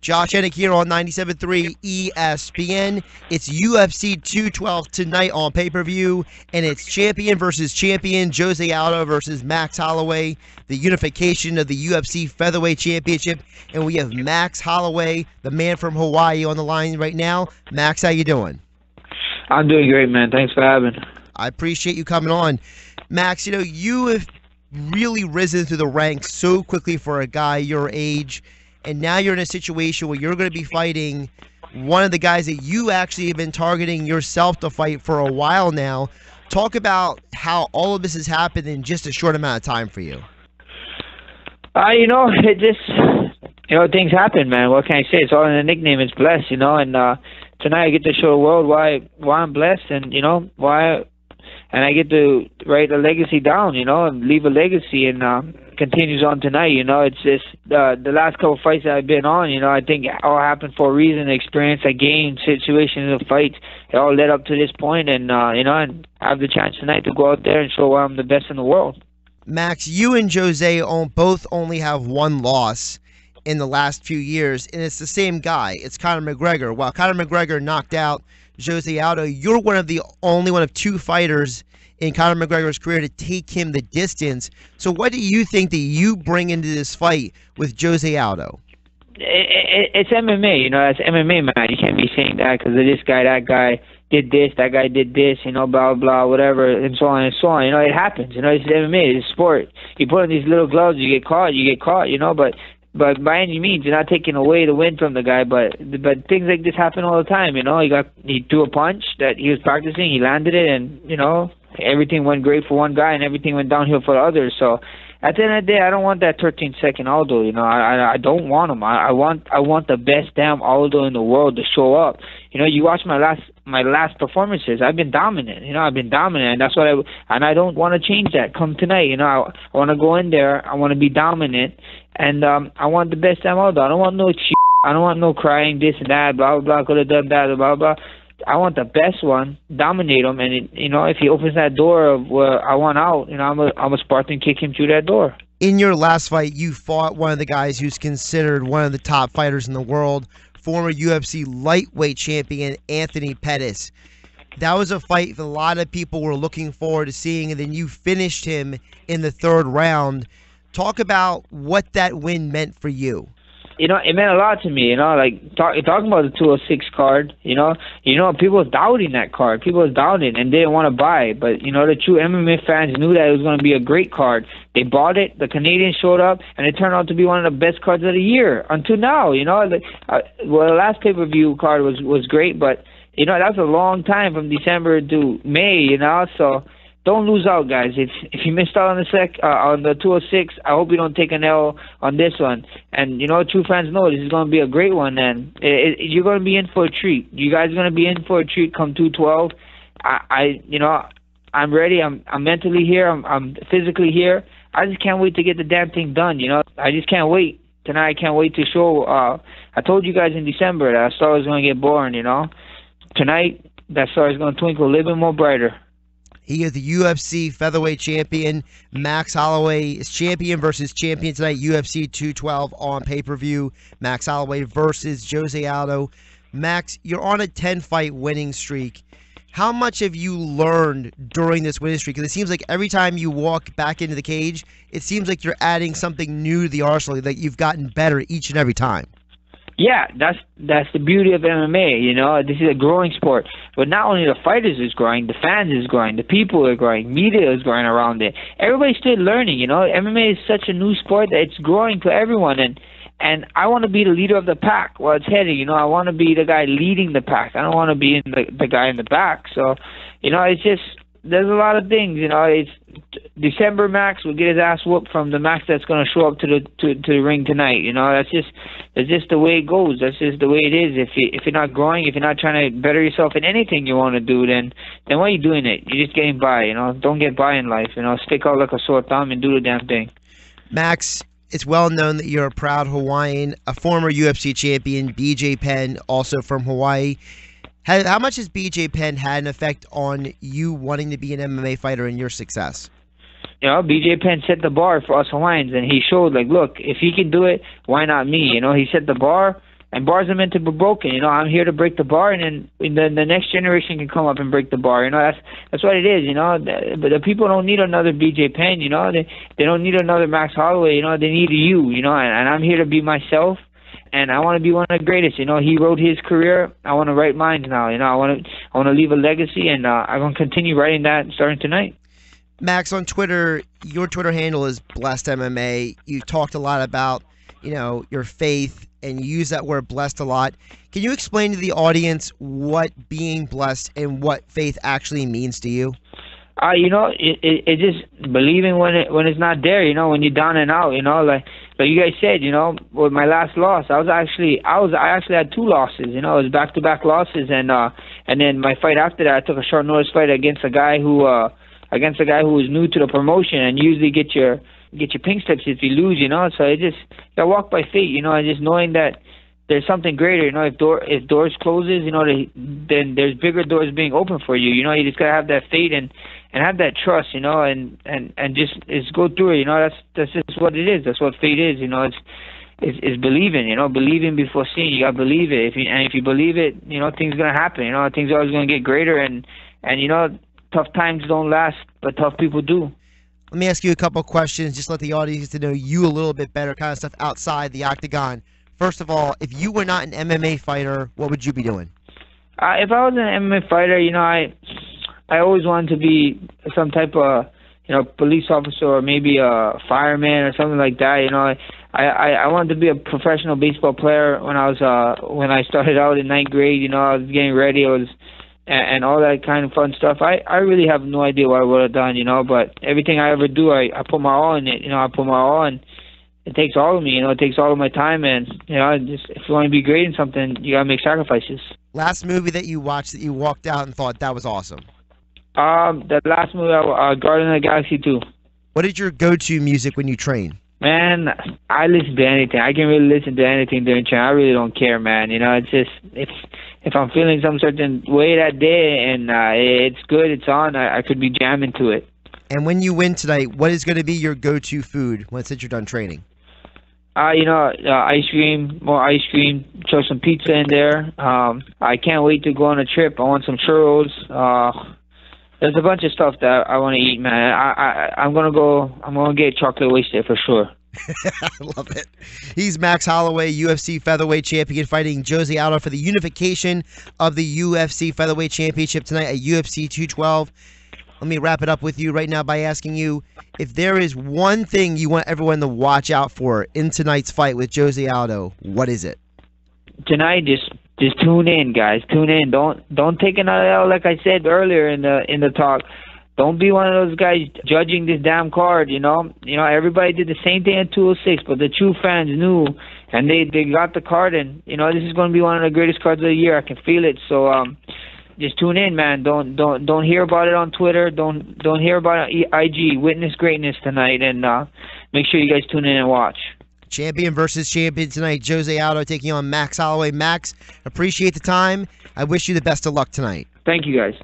Josh Hennig here on 97.3 ESPN. It's UFC 212 tonight on pay-per-view, and it's champion versus champion, Jose Aldo versus Max Holloway, the unification of the UFC Featherweight Championship, and we have Max Holloway, the man from Hawaii, on the line right now. Max, how you doing? I'm doing great, man. Thanks for having me. I appreciate you coming on. Max, you have really risen through the ranks so quickly for a guy your age, and now you're in a situation where you're going to be fighting one of the guys that you actually have been targeting yourself to fight for a while now. Talk about how all of this has happened in just a short amount of time for you. It just, things happen, man. What can I say? It's all in the nickname. It's blessed, and tonight I get to show the world why I'm blessed, and and I get to write a legacy down, and leave a legacy, and continues on tonight. It's just the last couple fights that I've been on, I think it all happened for a reason. The experience I gained, situations of fights, it all led up to this point, and and I have the chance tonight to go out there and show why I'm the best in the world. Max, you and Jose both only have one loss in the last few years, and it's the same guy. It's Conor McGregor. While Conor McGregor knocked out Jose Aldo, you're only one of two fighters in Conor McGregor's career to take him the distance. So what do you think that you bring into this fight with Jose Aldo? It's MMA, it's MMA, man. You can't be saying that because of this guy, that guy did this, that guy did this, blah, blah, whatever, and so on and so on. It happens. It's MMA, it's sport. You put on these little gloves, you get caught, but by any means, you're not taking away the win from the guy. But things like this happen all the time. He threw a punch that he was practicing, he landed it, and everything went great for one guy, and everything went downhill for the others. So at the end of the day, I don't want that 13-second Aldo. I don't want him. I want the best damn Aldo in the world to show up. You watch my last performances. I've been dominant. I've been dominant, and that's what I don't want to change that. Come tonight, I want to go in there. I want to be dominant, and I want the best damn Aldo. I don't want no shit. I don't want no crying this and that. Blah blah blah. Could have done that. Blah blah. I want the best one, dominate him, and if he opens that door of where I want out, I'm a Spartan, kick him through that door. In your last fight, you fought one of the guys who's considered one of the top fighters in the world, former UFC lightweight champion Anthony Pettis. That was a fight that a lot of people were looking forward to seeing, and then you finished him in the third round. Talk about what that win meant for you. It meant a lot to me, talking about the 206 card, people was doubting that card. People was doubting and didn't want to buy it. But, the true MMA fans knew that it was going to be a great card. They bought it, the Canadians showed up, and it turned out to be one of the best cards of the year until now, the last pay-per-view card was great, but, that was a long time from December to May, so don't lose out, guys. If you missed out on the 206, I hope you don't take an L on this one. And true fans know this is going to be a great one. And you're going to be in for a treat. You guys are going to be in for a treat come 212. I'm ready. I'm mentally here. I'm physically here. I just can't wait to get the damn thing done. I just can't wait. Tonight I can't wait to show. I told you guys in December that star was going to get born. Tonight that star is going to twinkle a little bit more brighter. He is the UFC featherweight champion. Max Holloway is champion versus champion tonight, UFC 212 on pay-per-view. Max Holloway versus Jose Aldo. Max, you're on a 10-fight winning streak. How much have you learned during this winning streak? Because it seems like every time you walk back into the cage, it seems like you're adding something new to the arsenal, that you've gotten better each and every time. Yeah, that's the beauty of MMA, this is a growing sport. But not only the fighters is growing, the fans is growing, the people are growing, media is growing around it. Everybody's still learning, MMA is such a new sport that it's growing for everyone, and I want to be the leader of the pack while it's heading, I want to be the guy leading the pack. I don't want to be the guy in the back. So, it's just, there's a lot of things, it's December Max will get his ass whooped from the Max that's going to show up to the ring tonight. That's just the way it goes. That's just the way it is. If you're not growing, if you're not trying to better yourself in anything you want to do, then why are you doing it? You're just getting by. Don't get by in life. Stick out like a sore thumb and do the damn thing. Max, it's well known that you're a proud Hawaiian, a former UFC champion, BJ Penn, also from Hawaii. How much has BJ Penn had an effect on you wanting to be an MMA fighter and your success? BJ Penn set the bar for us Hawaiians, and he showed, look, if he can do it, why not me? He set the bar, bars are meant to be broken. You know, I'm here to break the bar, and then the next generation can come up and break the bar. You know, that's what it is. You know, but the people don't need another BJ Penn. You know, they don't need another Max Holloway. You know, they need you. You know, and I'm here to be myself, and I want to be one of the greatest. You know, he wrote his career. I want to write mine now. You know, I want to leave a legacy, and I'm going to continue writing that starting tonight. Max, on Twitter, your Twitter handle is Blessed MMA. You talked a lot about, you know, your faith, and you use that word blessed a lot. Can you explain to the audience what being blessed and what faith actually means to you? You know, it just believing when it's not there. You know, when you're down and out. You know, like you guys said. You know, with my last loss, I actually had 2 losses. You know, it was back-to-back losses, and then my fight after that, I took a short notice fight against a guy who was new to the promotion, and usually get your pink slips if you lose. You know, so I walk by faith. You know, and just knowing that there's something greater. You know, if doors closes, you know, then there's bigger doors being open for you. You know, you just gotta have that faith and have that trust. You know, and just go through it. You know, that's just what it is. That's what faith is. You know, it's believing. You know, believing before seeing. You gotta believe it. If you believe it, you know, things gonna happen. You know, things are always gonna get greater. And you know, tough times don't last, but tough people do. Let me ask you a couple of questions. Just let the audience to know you a little bit better, kind of stuff outside the octagon. First of all, if you were not an MMA fighter, what would you be doing? If I was an MMA fighter, you know, I always wanted to be some type of, you know, police officer or maybe a fireman or something like that. You know, I wanted to be a professional baseball player when I started out in 9th grade. You know, I was getting ready. And all that kind of fun stuff. I really have no idea what I would have done, you know, but everything I ever do, I put my all in it. You know, I put my all, and it takes all of me. You know, it takes all of my time, and, you know, just if you want to be great in something, you got to make sacrifices. Last movie that you watched that you walked out and thought that was awesome? The last movie, Guardians of the Galaxy 2. What is your go-to music when you train? Man, I listen to anything. I can really listen to anything during training. I really don't care, man. You know, it's just if I'm feeling some certain way that day and it's good, it's on, I could be jamming to it. And when you win tonight, what is going to be your go-to food once you're done training? You know, ice cream, more ice cream, throw some pizza in there. I can't wait to go on a trip. I want some churros. There's a bunch of stuff that I want to eat, man. I'm gonna get chocolate wasted for sure. I love it. He's Max Holloway, UFC featherweight champion, fighting Jose Aldo for the unification of the UFC featherweight championship tonight at UFC 212. Let me wrap it up with you right now by asking you, if there is one thing you want everyone to watch out for in tonight's fight with Jose Aldo, what is it? Tonight, just tune in, guys. Tune in. Don't take another L, like I said earlier in the talk. Don't be one of those guys judging this damn card. You know, everybody did the same thing at 206, but the true fans knew, and they got the card. And you know, this is going to be one of the greatest cards of the year. I can feel it. So just tune in, man. Don't hear about it on Twitter. Don't hear about it on IG. Witness greatness tonight, and make sure you guys tune in and watch. Champion versus champion tonight. Jose Aldo taking on Max Holloway. Max, appreciate the time. I wish you the best of luck tonight. Thank you, guys.